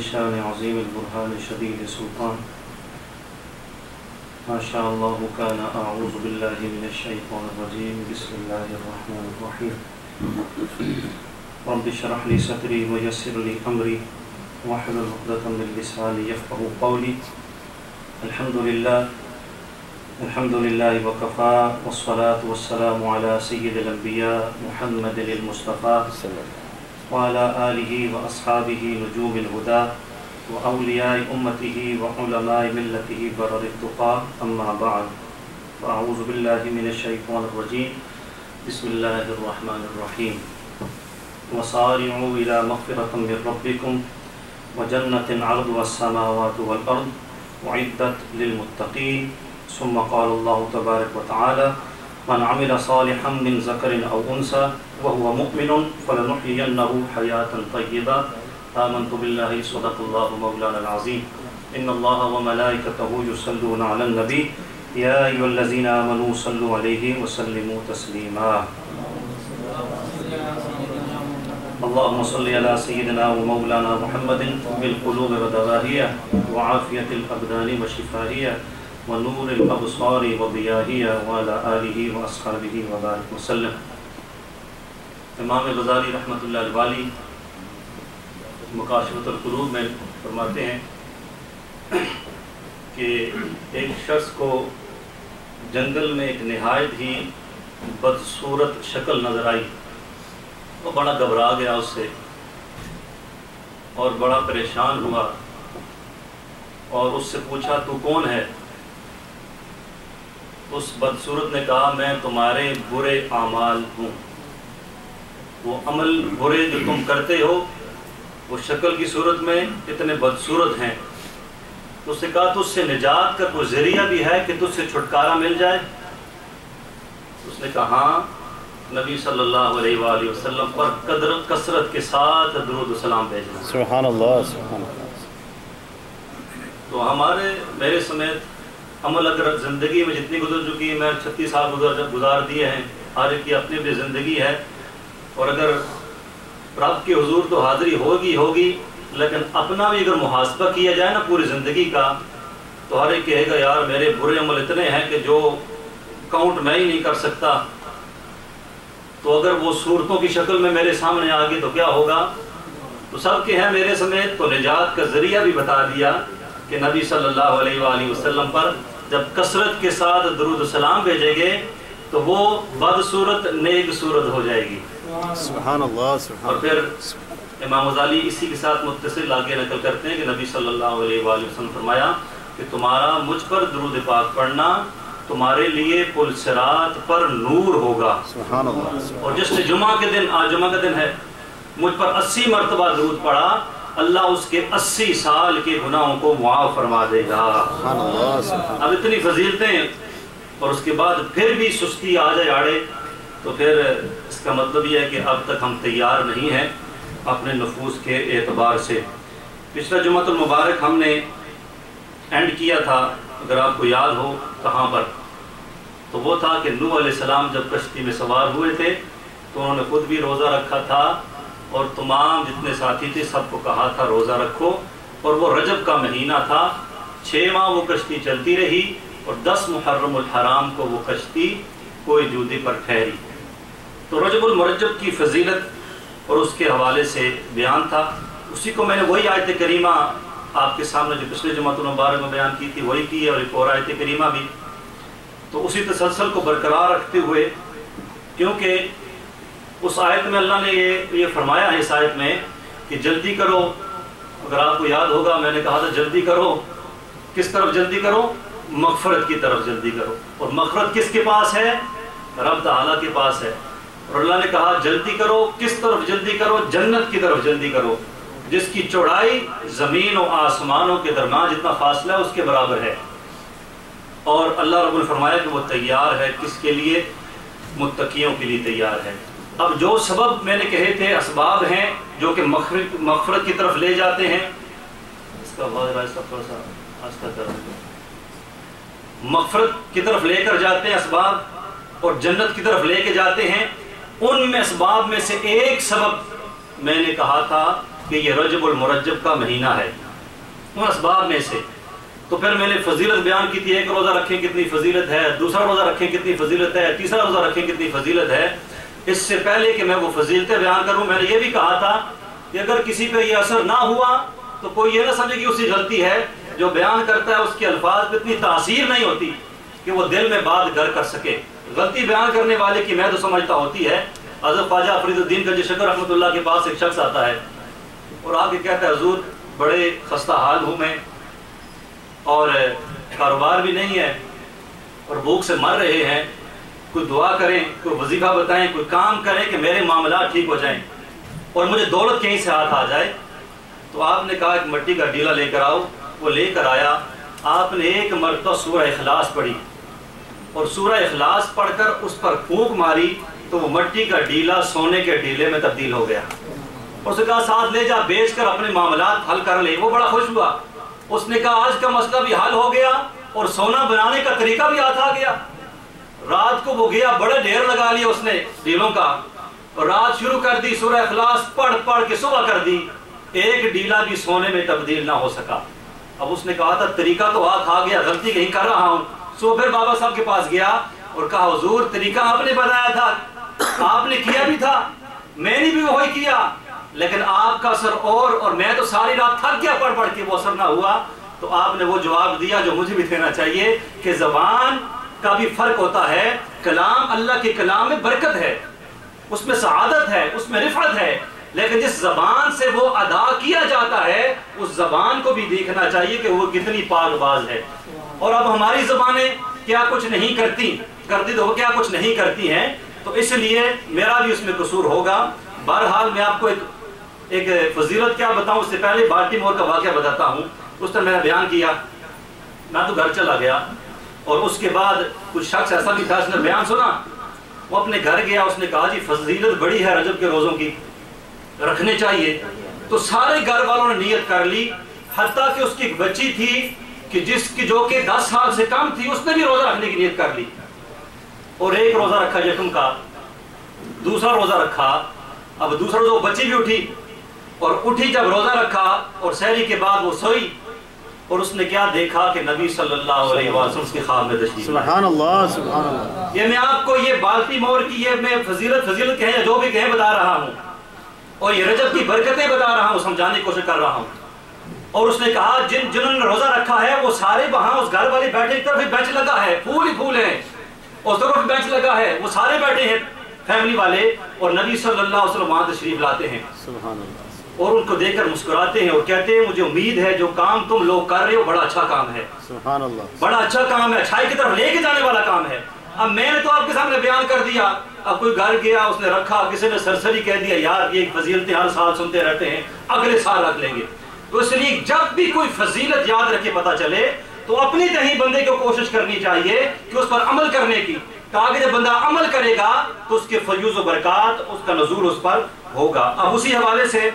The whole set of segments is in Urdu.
شان عظیم البرهان شدید سلطان ما شاء الله كان اعوذ بالله من الشیطان الرجیم بسم الله الرحمن الرحیم رب اشرح لي صدری ويسر لي امری واحلل عقدة من لسانی يفقهوا قولی الحمد لله وكفى والصلاة والسلام على سيد الانبیاء محمد المصطفى وعلى آله وأصحابه نجوم الهدى وأولياء أمته وعلماء ملته برر التقى أما بعد فأعوذ بالله من الشيطان الرجيم بسم الله الرحمن الرحيم وصارعوا إلى مغفرة من ربكم وجنة عرضها السماوات والأرض أعدت للمتقين ثم قال الله تبارك وتعالى من عمل صالحا من ذكر أو أنثى وهو مؤمن فلنحيينه حياة طيبة آمنت بالله صدق الله مولانا العظيم إن الله وملائكته يصلون على النبي يا أيها الذين آمنوا صلوا عليه وسلموا تسليما اللهم صل على سيدنا ومولانا محمد بالقلوب ودواهيها وعافية الأبدان وشفائها ونور الابصار وضیاہیہ وعلی آلہ واصحابہ وبارک وسلم۔ امام غزالی رحمۃ اللہ علیہ مکاشفۃ القلوب میں فرماتے ہیں کہ ایک شخص کو جنگل میں ایک نہایت ہی بدصورت شکل نظر آئی، وہ بڑا گھبرا گیا اس سے اور بڑا پریشان ہوا اور اس سے پوچھا تو کون ہے؟ اس بدصورت نے کہا میں تمہارے برے اعمال ہوں، وہ عمل برے جو تم کرتے ہو وہ شکل کی صورت میں اتنے بدصورت ہیں۔ تو اس نے کہا تجھ سے نجات کا کوئی ذریعہ بھی ہے کہ تجھ سے چھٹکارا مل جائے؟ اس نے کہا ہاں، نبی صلی اللہ علیہ وآلہ وسلم پر کثرت کے ساتھ درود و سلام بھیجنا۔ سبحان اللہ سبحان اللہ۔ تو میرے سمیت عمل اگر زندگی میں جتنی گزر چکی ہے، میں 36 سال گزار دیے ہیں، ہر ایک کی اپنی اپنی زندگی ہے، اور اگر رب کے حضور تو حاضری ہوگی، لیکن اپنا بھی اگر محاسبہ کیا جائے نا پوری زندگی کا، تو ہر ایک کہے گا یار میرے برے عمل اتنے ہیں کہ جو کاؤنٹ میں ہی نہیں کر سکتا۔ تو اگر وہ صورتوں کی شکل میں میرے سامنے آ گئی تو کیا ہوگا؟ تو سب کے ہیں میرے سمیت، تو نجات کا ذریعہ بھی بتا دیا کہ نبی صلی اللہ علیہ وآلہ وسلم پر جب کثرت کے ساتھ درود و سلام بھیجیں گے تو وہ بدصورت نیک صورت ہو جائے گی۔ سبحان اللہ سبحان۔ اور پھر امام غزالی اسی کے ساتھ متصل آگے نقل کرتے ہیں کہ نبی صلی اللہ علیہ وآلہ وسلم فرمایا کہ تمہارا مجھ پر درود پاک پڑھنا تمہارے لیے پل صراط پر نور ہوگا۔ سبحان اللہ۔ اور جس نے جمعہ کے دن، آج جمعہ کا دن ہے، مجھ پر 80 مرتبہ درود پڑھا، اللہ اس کے 80 سال کے گناہوں کو معاف فرما دے گا۔ سبحان اللہ سبحان۔ اب اتنی فضیلتیں اور اس کے بعد پھر بھی سستی آ جائے آڑے، تو پھر اس کا مطلب یہ ہے کہ اب تک ہم تیار نہیں ہیں اپنے نفوس کے اعتبار سے۔ پچھلا جمعۃ المبارک ہم نے اینڈ کیا تھا، اگر آپ کو یاد ہو کہاں پر، تو وہ تھا کہ نوح علیہ السلام جب کشتی میں سوار ہوئے تھے تو انہوں نے خود بھی روزہ رکھا تھا اور تمام جتنے ساتھی تھے سب کو کہا تھا روزہ رکھو، اور وہ رجب کا مہینہ تھا، 6 ماہ وہ کشتی چلتی رہی اور 10 محرم الحرام کو وہ کشتی کوئی جودی پر ٹھہری۔ تو رجب المرجب کی فضیلت اور اس کے حوالے سے بیان تھا، اسی کو میں نے وہی آیت کریمہ آپ کے سامنے جو پچھلے جمعۃ المبارک میں بیان کی تھی وہی کی ہے، اور ایک اور آیت کریمہ بھی، تو اسی تسلسل کو برقرار رکھتے ہوئے، کیونکہ اس آیت میں اللہ نے یہ فرمایا ہے اس آیت میں کہ جلدی کرو۔ اگر آپ کو یاد ہوگا میں نے کہا تھا جلدی کرو، کس طرف جلدی کرو؟ مغفرت کی طرف جلدی کرو، اور مغفرت کس کے پاس ہے؟ رب تعالیٰ کے پاس ہے۔ اور اللہ نے کہا جلدی کرو، کس طرف جلدی کرو؟ جنت کی طرف جلدی کرو، جس کی چوڑائی زمین و آسمانوں کے درمیان جتنا فاصلہ ہے اس کے برابر ہے۔ اور اللہ رب نے فرمایا کہ وہ تیار ہے کس کے لیے؟ متقیوں کے لیے تیار ہے۔ اب جو سبب میں نے کہے تھے اسباب ہیں جو کہ مغفرت کی طرف لے جاتے ہیں، اس کا تھوڑا سا آہستہ کر، مغفرت کی طرف لے کر جاتے ہیں اسباب، اور جنت کی طرف لے کے جاتے ہیں، ان میں اسباب میں سے ایک سبب میں نے کہا تھا کہ یہ رجب المرجب کا مہینہ ہے، ان اسباب میں سے۔ تو پھر میں نے فضیلت بیان کی تھی، ایک روزہ رکھیں کتنی فضیلت ہے، دوسرا روزہ رکھیں کتنی فضیلت ہے، تیسرا روزہ رکھیں کتنی فضیلت ہے۔ اس سے پہلے کہ میں وہ فضیلتیں بیان کروں، میں نے یہ بھی کہا تھا کہ اگر کسی پہ یہ اثر نہ ہوا تو کوئی یہ نہ سمجھے کہ اس کی غلطی ہے، جو بیان کرتا ہے اس کے الفاظ پہ اتنی تاثیر نہیں ہوتی کہ وہ دل میں بات گھر کر سکے۔ غلطی بیان کرنے والے کی میں تو سمجھتا ہوتی ہے۔ حضرت خواجہ فرید الدین گنج شکر رحمۃ اللہ کے پاس ایک شخص آتا ہے اور آ کے کہتا ہے حضور بڑے خستہ حال ہوں میں، اور کاروبار بھی نہیں ہے اور بھوک سے مر رہے ہیں، کوئی دعا کریں، کوئی وظیفہ بتائیں، کوئی کام کریں کہ میرے معاملات ٹھیک ہو جائیں اور مجھے دولت کہیں سے ہاتھ آ جائے۔ تو آپ نے کہا ایک مٹی کا ڈیلا لے کر آؤ۔ وہ لے کر آیا، آپ نے ایک مرتبہ سورہ اخلاص پڑھی اور سورہ اخلاص پڑھ کر اس پر پھونک ماری تو وہ مٹی کا ڈیلا سونے کے ڈیلے میں تبدیل ہو گیا۔ اس نے کہا ساتھ لے جا، بیچ کر اپنے معاملات حل کر لے۔ وہ بڑا خوش ہوا، اس نے کہا آج کا مسئلہ بھی حل ہو گیا اور سونا بنانے کا طریقہ بھی ہاتھ آ گیا۔ رات کو وہ گیا، بڑے ڈھیر لگا لیا اس نے ڈیلوں کا، اور رات شروع کر دی، سورہ اخلاص پڑھ پڑھ کے صبح کر دی، ایک ڈیلا بھی سونے میں تبدیل نہ ہو سکا۔ اب اس نے کہا تھا طریقہ تو ہاتھ آ گیا، غلطی کہیں کر رہا ہوں۔ سو پھر بابا صاحب کے پاس گیا اور کہا حضور طریقہ آپ نے بتایا تھا، آپ نے کیا بھی تھا، میں نے بھی وہی کیا، لیکن آپ کا اثر اور میں تو ساری رات تھک گیا پڑھ پڑھ کے، وہ اثر نہ ہوا۔ تو آپ نے وہ جواب دیا جو مجھے بھی دینا چاہیے کہ زبان کا بھی فرق ہوتا ہے۔ کلام اللہ کے کلام میں برکت ہے، اس میں سعادت ہے، اس میں رفعت ہے، لیکن جس زبان سے وہ ادا کیا جاتا ہے اس زبان کو بھی دیکھنا چاہیے کہ وہ کتنی پاک باز ہے۔ اور اب ہماری زبانیں کیا کچھ نہیں کرتی تو وہ کیا کچھ نہیں کرتی ہیں، تو اس لیے میرا بھی اس میں قصور ہوگا۔ بہرحال میں آپ کو ایک فضیلت کیا بتاؤں، اس سے پہلے بالٹیمور کا واقعہ بتاتا ہوں۔ اس طرح میں نے بیان کیا، میں تو گھر چلا گیا اور اس کے بعد کچھ شخص ایسا بھی تھا، اس نے بیان سنا، وہ اپنے گھر گیا، اس نے کہا جی فضیلت بڑی ہے رجب کے روزوں کی، رکھنے چاہیے۔ تو سارے گھر والوں نے نیت کر لی، حتیٰ کہ اس کی ایک بچی تھی کہ جو کہ 10 سال سے کم تھی، اس نے بھی روزہ رکھنے کی نیت کر لی، اور ایک روزہ رکھا یکم کا، دوسرا روزہ رکھا۔ اب دوسرا روزہ وہ بچی بھی اٹھی، اور اٹھی جب روزہ رکھا اور سحری کے بعد وہ سوئی، اور اس نے کیا دیکھا کہ نبی صلی اللہ علیہ وسلم اس کے خواب میں تشریف۔ سبحان اللہ سبحان اللہ۔ یہ میں آپ کو یہ بالٹیمور کی یہ میں فضیلت کہیں یا جو بھی کہیں بتا رہا ہوں، اور یہ رجب کی برکتیں بتا رہا ہوں، سمجھانے کی کوشش کر رہا ہوں۔ اور اس نے کہا جنہوں نے روزہ رکھا ہے وہ سارے وہاں اس گھر والے بیٹھے، ایک طرف بینچ لگا ہے، پھول ہی پھول ہیں، اس طرف بینچ لگا ہے، وہ سارے بیٹھے ہیں فیملی والے، اور نبی صلی اللہ علیہ وسلم وہاں تشریف لاتے ہیں، سبحان اللہ، اور ان کو دیکھ کر مسکراتے ہیں اور کہتے ہیں مجھے امید ہے جو کام تم لوگ کر رہے ہو بڑا اچھا کام ہے، سبحان اللہ، بڑا اچھا کام ہے، اچھائی کی طرف لے کے جانے والا کام ہے۔ اب میں نے تو آپ کے سامنے بیان کر دیا، اب کوئی گھر گیا، اس نے رکھا، کسی نے سرسری کہہ دیا یار یہ فضیلتیں ہر سال سنتے رہتے ہیں، اگلے سال رکھ لیں گے۔ تو اس لیے جب بھی کوئی فضیلت یاد رکھے پتہ چلے تو اپنی تہیں بندے کو کوشش کرنی چاہیے کہ اس پر عمل کرنے کی، تاکہ جب بندہ عمل کرے گا تو اس کے فیوز و برکات، اس کا نزول اس پر ہوگا۔ اب اسی حوالے سے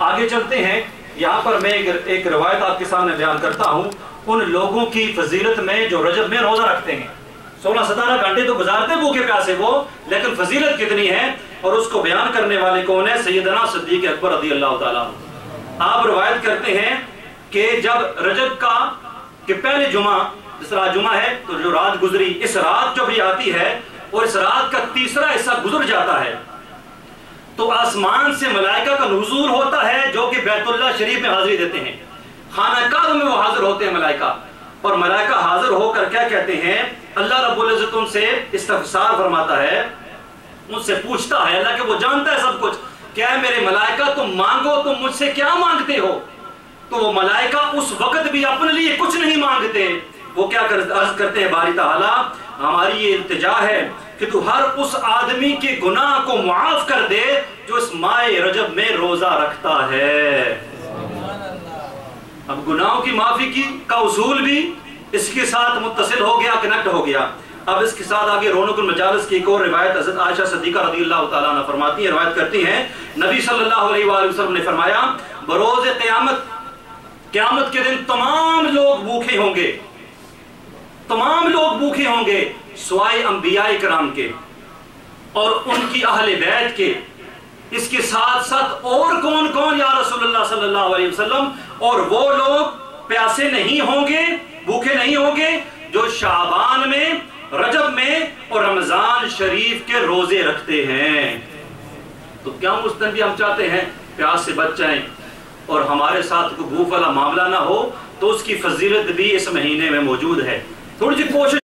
آگے چلتے ہیں۔ یہاں پر میں ایک روایت آپ کے سامنے بیان کرتا ہوں ان لوگوں کی فضیلت میں جو رجب میں روزہ رکھتے ہیں، 16-17 گھنٹے تو گزارتے بھوکے پیاسے وہ، لیکن فضیلت کتنی ہے اور اس کو بیان کرنے والے کون ہیں؟ سیدنا صدیق اکبر رضی اللہ تعالیٰ عنہ۔ آپ روایت کرتے ہیں کہ جب رجب کا کہ پہلے جمعہ، جس طرح جمعہ ہے تو جو رات گزری، اس رات جب یہ آتی ہے اور اس رات کا تیسرا حصہ گزر جاتا ہے تو آسمان سے ملائکہ کا نزول ہوتا ہے جو کہ بیت اللہ شریف میں حاضری دیتے ہیں، خانہ کعبہ میں وہ حاضر ہوتے ہیں ملائکہ، اور ملائکہ حاضر ہو کر کیا کہتے ہیں؟ اللہ رب العزت ان سے استفسار فرماتا ہے، ان سے پوچھتا ہے، اللہ کہ وہ جانتا ہے سب کچھ، کیا ہے میرے ملائکہ تم مانگو، تم مجھ سے کیا مانگتے ہو؟ تو وہ ملائکہ اس وقت بھی اپنے لیے کچھ نہیں مانگتے، وہ کیا عرض کرتے ہیں باری تعالیٰ ہماری یہ التجا ہے کہ تو ہر اس آدمی کے گناہ کو معاف کر دے جو اس ماہ رجب میں روزہ رکھتا ہے۔ اب گناہوں کی معافی کا اصول بھی اس کے ساتھ متصل ہو گیا، کنیکٹ ہو گیا۔ اب اس کے ساتھ آگے رونق المجالس کی ایک اور روایت حضرت عائشہ صدیقہ رضی اللہ تعالیٰ عنہ فرماتی ہیں، روایت کرتی ہیں نبی صلی اللہ علیہ وآلہ وسلم نے فرمایا بروز قیامت کے دن تمام لوگ بھوکے ہوں گے، تمام لوگ بھوکے ہوں گے سوائے انبیاء کرام کے اور ان کی اہل بیت کے اس کے ساتھ ساتھ اور کون کون یا رسول اللہ صلی اللہ علیہ وسلم؟ اور وہ لوگ پیاسے نہیں ہوں گے، بھوکے نہیں ہوں گے جو شعبان میں، رجب میں اور رمضان شریف کے روزے رکھتے ہیں۔ تو کیا اس دن بھی ہم چاہتے ہیں پیاس سے بچ جائیں اور ہمارے ساتھ کوئی بھوک والا معاملہ نہ ہو؟ تو اس کی فضیلت بھی اس مہینے میں موجود ہے۔ تھوڑی سی کوشش